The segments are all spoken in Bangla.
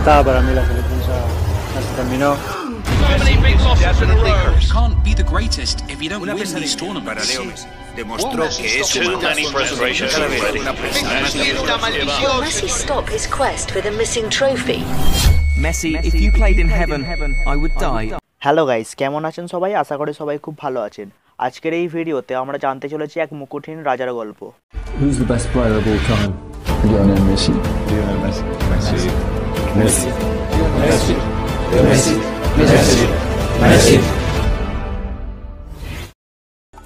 estaba para mí la selección ya se terminó. You can't be the greatest if you don't win these tournaments. Para Leo Messi. Demostró que es Will Messi stop his quest for the missing trophy? Messi, if you played in heaven, I would die. Hello guys, কেমন আছেন সবাই? আশা করি সবাই খুব ভালো আছেন। আজকের এই ভিডিওতে আমরা জানতে চলেছি এক মুকুটহীন রাজার গল্প। Who's the best player of all time? Lionel Messi. Lionel Messi. Messi. Messi. Messi. Messi. Messi. Messi.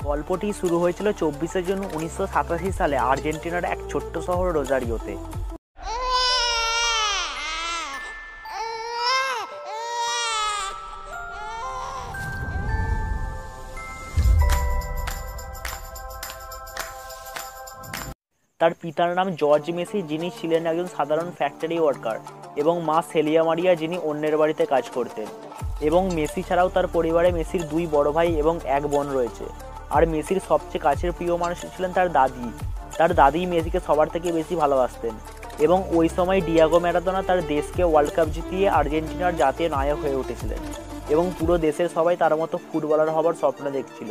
গল্পটি শুরু হয়েছিল 24শে জুন 1987 সালে আর্জেন্টিনার এক ছোট্ট শহর রোজারিওতে। তার পিতার নাম জর্জ মেসি, যিনি ছিলেন একজন সাধারণ ফ্যাক্টরি ওয়ার্কার, এবং মা সেলিয়া মারিয়া, যিনি অন্যের বাড়িতে কাজ করতেন। এবং মেসি ছাড়াও তার পরিবারে মেসির দুই বড় ভাই এবং এক বোন রয়েছে। আর মেসির সবচেয়ে কাছের প্রিয় মানুষ ছিলেন তার দাদি। তার দাদি মেসিকে সবার থেকে বেশি ভালোবাসতেন। এবং ওই সময় ডিয়াগো ম্যারাডোনা তার দেশকে ওয়ার্ল্ড কাপ জিতিয়ে আর্জেন্টিনার জাতীয় নায়ক হয়ে উঠেছিলেন। এবং পুরো দেশের সবাই তার মতো ফুটবলার হবার স্বপ্ন দেখছিল।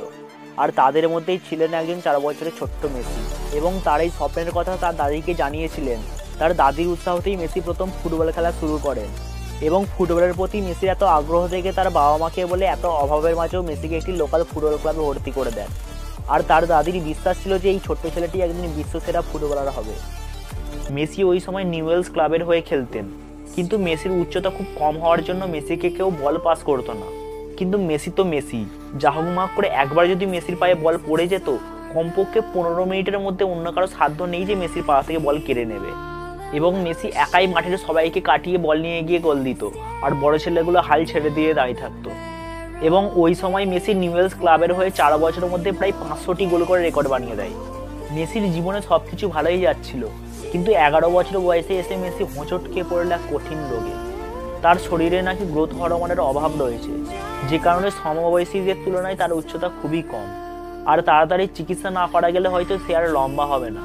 আর তাদের মধ্যেই ছিলেন একজন 4 বছরের ছোট্ট মেসি। এবং তার এই স্বপ্নের কথা তার দাদিকে জানিয়েছিলেন। তার দাদির উৎসাহতেই মেসি প্রথম ফুটবল খেলা শুরু করেন। এবং ফুটবলের প্রতি মেসির এত আগ্রহ দেখে তার বাবা মাকে বলে এত অভাবের মাঝেও মেসিকে একটি লোকাল ফুটবল ক্লাবে ভর্তি করে দেন। আর তার দাদির বিশ্বাস ছিল যে এই ছোট্ট ছেলেটি একদিন বিশ্বসেরা ফুটবলার হবে। মেসি ওই সময় নিউয়েলস ক্লাবের হয়ে খেলতেন। কিন্তু মেসির উচ্চতা খুব কম হওয়ার জন্য মেসিকে কেউ বল পাস করতো না। কিন্তু মেসি তো মেসি, যা হোক মাক করে একবার যদি মেসির পায়ে বল পড়ে যেত, কমপক্ষে 15 মিনিটের মধ্যে অন্য কারো সাধ্য নেই যে মেসির পা থেকে বল কেড়ে নেবে। এবং মেসি একাই মাঠের সবাইকে কাটিয়ে বল নিয়ে গিয়ে গোল দিত, আর বড় ছেলেগুলো হাল ছেড়ে দিয়ে দাঁড়িয়ে থাকতো। এবং ওই সময় মেসি নিউয়েলস ক্লাবের হয়ে 4 বছরের মধ্যে প্রায় 500টি গোল করে রেকর্ড বানিয়ে দেয়। মেসির জীবনে সব কিছু ভালোই যাচ্ছিল, কিন্তু 11 বছর বয়সে এসে মেসি হোঁচট খেয়ে পড়ল এক কঠিন রোগে। তার শরীরে নাকি গ্রোথ হরমোনের অভাব রয়েছে, যে কারণে সমবয়সীদের তুলনায় তার উচ্চতা খুবই কম। আর তাড়াতাড়ি চিকিৎসা না করা গেলে হয়তো সে আর লম্বা হবে না।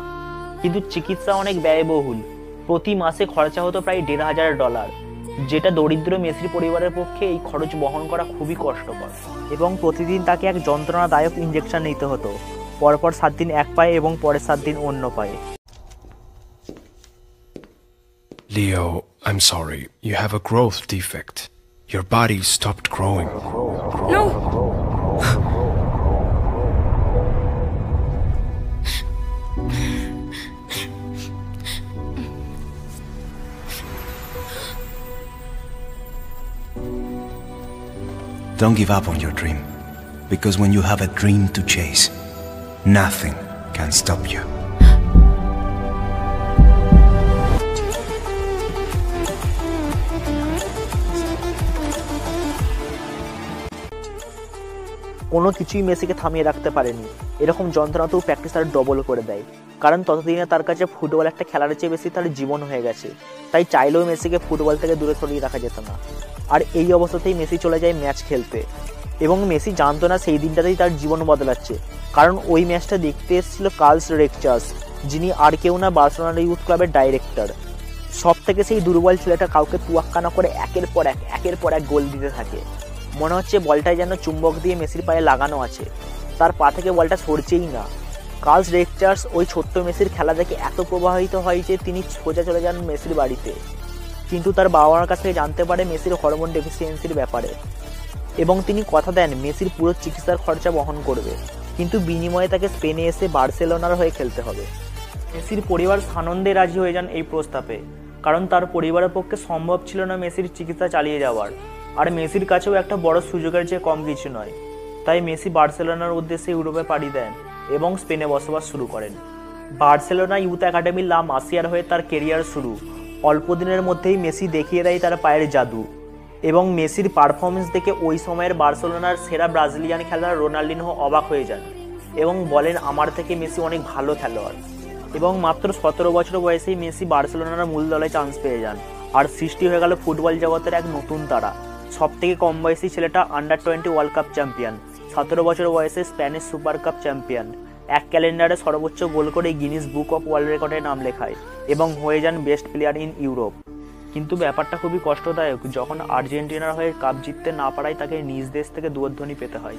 কিন্তু চিকিৎসা অনেক ব্যয়বহুল। প্রতি মাসে খরচা হতো প্রায় $1,500, যেটা দরিদ্র মেসির পরিবারের পক্ষে এই খরচ বহন করা খুবই কষ্টকর। এবং প্রতিদিন তাকে এক যন্ত্রণাদায়ক ইঞ্জেকশন নিতে হতো, পরপর 7 দিন এক পায়ে এবং পরের 7 দিন অন্য পায়ে। Leo, I'm sorry. You have a growth defect. Your body stopped growing. No! Don't give up on your dream, because when you have a dream to chase, nothing can stop you. কোনো কিছুই মেসিকে থামিয়ে রাখতে পারেনি। এরকম যন্ত্রণাতেও প্র্যাকটিস আর ডবল করে দেয়, কারণ ততদিনে তার কাছে ফুটবল একটা খেলার চেয়ে বেশি তার জীবন হয়ে গেছে। তাই চাইলেও মেসিকে ফুটবল থেকে দূরে সরিয়ে রাখা যেত না। আর এই অবস্থাতেই মেসি চলে যায় ম্যাচ খেলতে। এবং মেসি জানতো না সেই দিনটাতেই তার জীবন বদলাচ্ছে, কারণ ওই ম্যাচটা দেখতে এসেছিল কার্লস রেকচার্স, যিনি আর কেউ না, বার্সেলোনা ইউথ ক্লাবের ডাইরেক্টর। সব থেকে সেই দুর্বল ছেলেটা কাউকে তুয়াক্কা না করে একের পর এক গোল দিতে থাকে। মনে হচ্ছে বলটাই যেন চুম্বক দিয়ে মেসির পায়ে লাগানো আছে, তার পা থেকে বলটা সরছেই না। কার্লস রেকচার্স ওই ছোট্ট মেসির খেলা দেখে এত প্রভাবিত হয় যে তিনি সোজা চলে যান মেসির বাড়িতে। কিন্তু তার বাবা মার কাছ থেকে জানতে পারে মেসির হরমোন ডেফিসিয়েন্সির ব্যাপারে, এবং তিনি কথা দেন মেসির পুরো চিকিৎসার খরচা বহন করবে, কিন্তু বিনিময়ে তাকে স্পেনে এসে বার্সেলোনার হয়ে খেলতে হবে। মেসির পরিবার সানন্দে রাজি হয়ে যান এই প্রস্তাবে, কারণ তার পরিবারের পক্ষে সম্ভব ছিল না মেসির চিকিৎসা চালিয়ে যাওয়ার। আর মেসির কাছেও একটা বড় সুযোগের চেয়ে কম কিছু নয়। তাই মেসি বার্সেলোনার উদ্দেশ্যে ইউরোপে পাড়ি দেন এবং স্পেনে বসবাস শুরু করেন। বার্সেলোনা ইউথ একাডেমি লা মাসিয়ার হয়ে তার কেরিয়ার শুরু। অল্প দিনের মধ্যেই মেসি দেখিয়ে দেয় তার পায়ের জাদু। এবং মেসির পারফরমেন্স দেখে ওই সময়ের বার্সেলোনার সেরা ব্রাজিলিয়ান খেলোয়াড় রোনাল্ডিনহো অবাক হয়ে যান এবং বলেন, আমার থেকে মেসি অনেক ভালো খেলোয়াড়। এবং মাত্র 17 বছর বয়সেই মেসি বার্সেলোনার মূল দলে চান্স পেয়ে যান, আর সৃষ্টি হয়ে গেল ফুটবল জগতের এক নতুন তারা। সব থেকে কম বয়সী ছেলেটা আন্ডার-20 ওয়ার্ল্ড কাপ চ্যাম্পিয়ন, 17 বছর বয়সে স্প্যানিশ সুপার কাপ চ্যাম্পিয়ন, এক ক্যালেন্ডারে সর্বোচ্চ গোল করে গিনিস বুক অফ ওয়ার্ল্ড রেকর্ডে নাম লেখায় এবং হয়ে যান বেস্ট প্লেয়ার ইন ইউরোপ। কিন্তু ব্যাপারটা খুবই কষ্টদায়ক যখন আর্জেন্টিনার হয়ে কাপ জিততে না পারায় তাকে নিজ দেশ থেকে দুর্ধ্বনি পেতে হয়।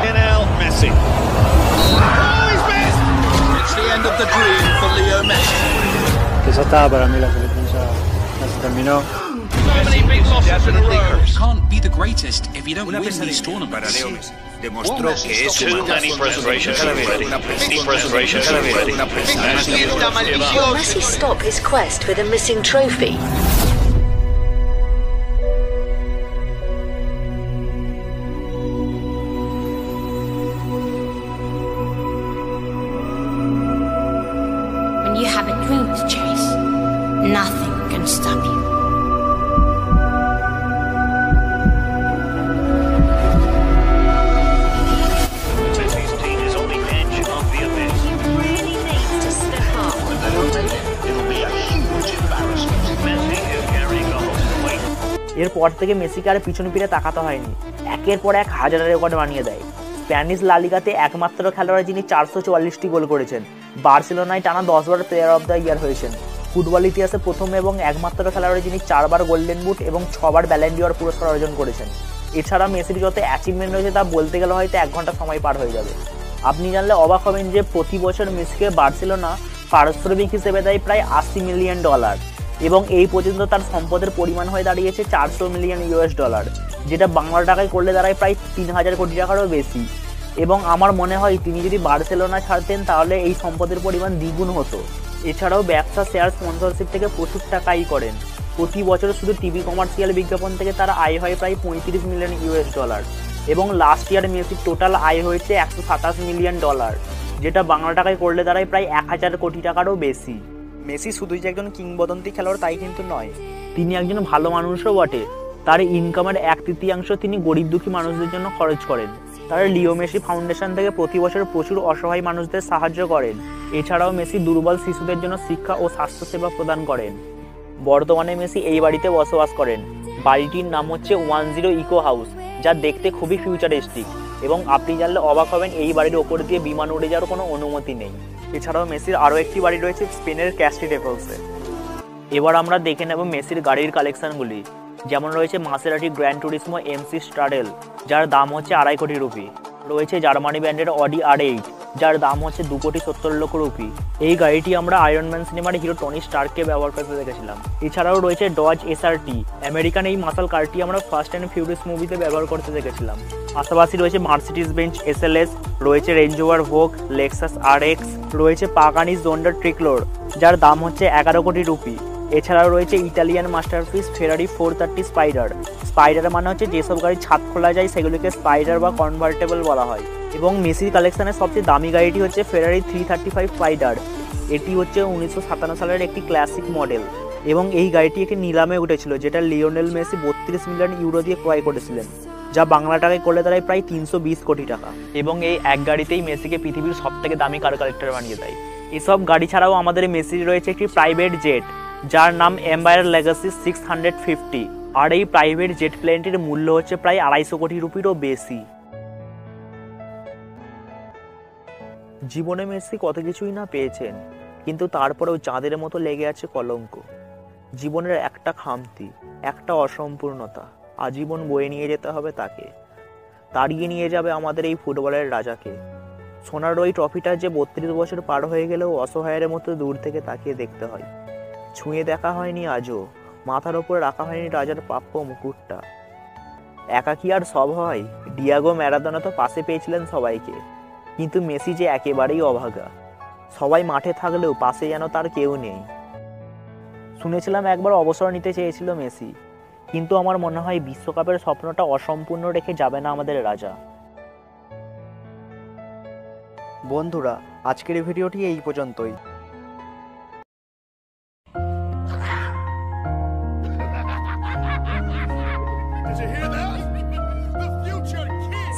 Lionel Messi. Oh, he's missed! It's the end of the dream for Leo Messi. Que ya estaba para mí la selección, ya se terminó. So many big losses in a row. You can't be the greatest if you don't win these tournaments. Demostró que es too many frustrations already. Big frustrations already. Will Messi stop his quest for the missing trophy? When you have a dream to chase, nothing can stop you. Messi's team is on the edge of the abyss. Really needs to step up. If they don't make it, it'll be a huge embarrassment. Messi is carrying the whole weight. এরপর থেকে মেসিকে আর পিছনে ফিরে তাকাতে হয়নি, একের পর এক হাজারের রেকর্ড বানিয়ে দেয়। স্প্যানিশ লা লিগাতে একমাত্র খেলোয়াড় যিনি 444টি গোল করেছেন, বার্সেলোনায় টানা 10 বার প্লেয়ার অফ দ্য ইয়ার হয়েছেন, ফুটবল ইতিহাসে প্রথম এবং একমাত্র খেলোয়াড় যিনি 4 বার গোল্ডেন বুট এবং 6 বার ব্যালন ডি'অর পুরস্কার অর্জন করেছেন। এছাড়া মেসির যত অ্যাচিভমেন্ট রয়েছে তা বলতে গেলে হয়তো 1 ঘন্টা সময় পার হয়ে যাবে। আপনি জানলে অবাক হবেন যে প্রতি বছর মেসিকে বার্সেলোনা পারিশ্রমিক হিসেবে দেয় প্রায় $80 মিলিয়ন, এবং এই পর্যন্ত তার সম্পদের পরিমাণ হয়ে দাঁড়িয়েছে $400 মিলিয়ন, যেটা বাংলা টাকায় করলে দাঁড়ায় প্রায় 3000 কোটি টাকারও বেশি। এবং আমার মনে হয় তিনি যদি বার্সেলোনা ছাড়তেন তাহলে এই সম্পদের পরিমাণ দ্বিগুণ হতো। এছাড়াও ব্যবসা, শেয়ার, স্পন্সরশিপ থেকে প্রচুর টাকাই করেন। প্রতি বছর শুধু টিভি কমার্শিয়াল বিজ্ঞাপন থেকে তার আয় হয় প্রায় $35 মিলিয়ন, এবং লাস্ট ইয়ার মেসির টোটাল আয় হয়েছে $127 মিলিয়ন, যেটা বাংলা টাকায় করলে দাঁড়ায় প্রায় 1000 কোটি টাকারও বেশি। মেসি শুধুই যে একজন কিংবদন্তি খেলোয়াড় তাই কিন্তু নয়, তিনি একজন ভালো মানুষও বটে। তার ইনকামের 1/3 তিনি গরিব দুঃখী মানুষদের জন্য খরচ করেন। তারা লিও মেসি ফাউন্ডেশন থেকে প্রতি বছর প্রচুর অসহায় মানুষদের সাহায্য করেন। এছাড়াও মেসি দুর্বল শিশুদের জন্য শিক্ষা ও স্বাস্থ্যসেবা প্রদান করেন। বর্তমানে মেসি এই বাড়িতে বসবাস করেন। বাড়িটির নাম হচ্ছে 10 ইকো হাউস, যা দেখতে খুবই ফিউচারিস্টিক, এবং আপনি জানলে অবাক হবেন এই বাড়ির ওপর দিয়ে বিমান উড়ে যাওয়ার কোনো অনুমতি নেই। এছাড়াও মেসির আরও একটি বাড়ি রয়েছে স্পেনের ক্যাস্টিডেফলসে। এবার আমরা দেখে নেব মেসির গাড়ির কালেকশনগুলি। যেমন রয়েছে মাসেরাটি গ্র্যান্ড টুরিসমো এমসি স্ট্রাডেল, যার দাম হচ্ছে 2.5 কোটি রুপি। রয়েছে জার্মানি ব্র্যান্ডের অডি R8, যার দাম হচ্ছে 2,70,00,000 রুপি। এই গাড়িটি আমরা আয়রন ম্যান সিনেমার হিরো টনি স্টার্ককে ব্যবহার করতে দেখেছিলাম। এছাড়াও রয়েছে ডজ SRT, আমেরিকান এই মাসাল কারটি আমরা ফার্স্ট অ্যান্ড ফিউরিয়াস মুভিতে ব্যবহার করতে দেখেছিলাম। পাশাপাশি রয়েছে মার্সিডিজ বেঞ্জ SLS, রয়েছে রেঞ্জ রোভার ভোগ, লেক্সাস RX, রয়েছে পাগানি জোন্ডার ট্রিকলোর, যার দাম হচ্ছে 11 কোটি রুপি। এছাড়াও রয়েছে ইটালিয়ান মাস্টারপিস ফেরারি 430 স্পাইডার। স্পাইডার মানে হচ্ছে যেসব গাড়ি ছাদ খোলা যায় সেগুলোকে স্পাইডার বা কনভার্টেবল বলা হয়। এবং মেসির কালেকশনের সবচেয়ে দামি গাড়িটি হচ্ছে ফেরারি 335 স্পাইডার। এটি হচ্ছে 1957 সালের একটি ক্লাসিক মডেল, এবং এই গাড়িটি একটি নিলামে উঠেছিল, যেটা লিওনেল মেসি 32 মিলিয়ন ইউরো দিয়ে ক্রয় করেছিলেন, যা বাংলা টাকায় করলে দাঁড়ায় প্রায় 320 কোটি টাকা। এবং এই এক গাড়িতেই মেসিকে পৃথিবীর সবথেকে দামি কার কালেক্টর বানিয়ে দেয়। এসব গাড়ি ছাড়াও আমাদের মেসির রয়েছে একটি প্রাইভেট জেট, যার নাম এম্পায়ার লেগাসি 650, আর এই প্রাইভেট জেট প্লেনটির মূল্য হচ্ছে প্রায় 250 কোটি রুপিরও বেশি। জীবনে মেসি কত কিছুই না পেয়েছেন, কিন্তু তারপরেও চাঁদের মতো লেগে আছে কলঙ্ক। জীবনের একটা খামতি, একটা অসম্পূর্ণতা আজীবন বয়ে নিয়ে যেতে হবে তাকে। তাড়িয়ে নিয়ে যাবে আমাদের এই ফুটবলের রাজাকে। সোনার ওই ট্রফিটা যে 32 বছর পার হয়ে গেলেও অসহায়ের মতো দূর থেকে তাকিয়ে দেখতে হয়। ছুঁয়ে দেখা হয়নি আজও, মাথার ওপর রাখা হয়নি রাজার প্রাপ্য মুকুটটা। একা কি আর সব হয়? ডিয়াগো ম্যারাডোনা তো পাশে পেয়েছিলেন সবাইকে, কিন্তু মেসি যে একেবারেই অভাগা। সবাই মাঠে থাকলেও পাশে যেন তার কেউ নেই। শুনেছিলাম একবার অবসর নিতে চেয়েছিল মেসি, কিন্তু আমার মনে হয় বিশ্বকাপের স্বপ্নটা অসম্পূর্ণ রেখে যাবে না আমাদের রাজা। বন্ধুরা, আজকের ভিডিওটি এই পর্যন্তই।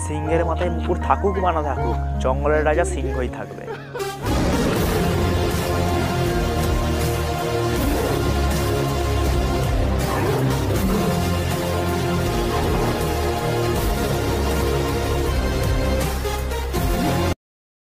সিংহের মাথায় মুকুট থাকুক বা না থাকুক, জঙ্গলের রাজা সিংহই থাকবে।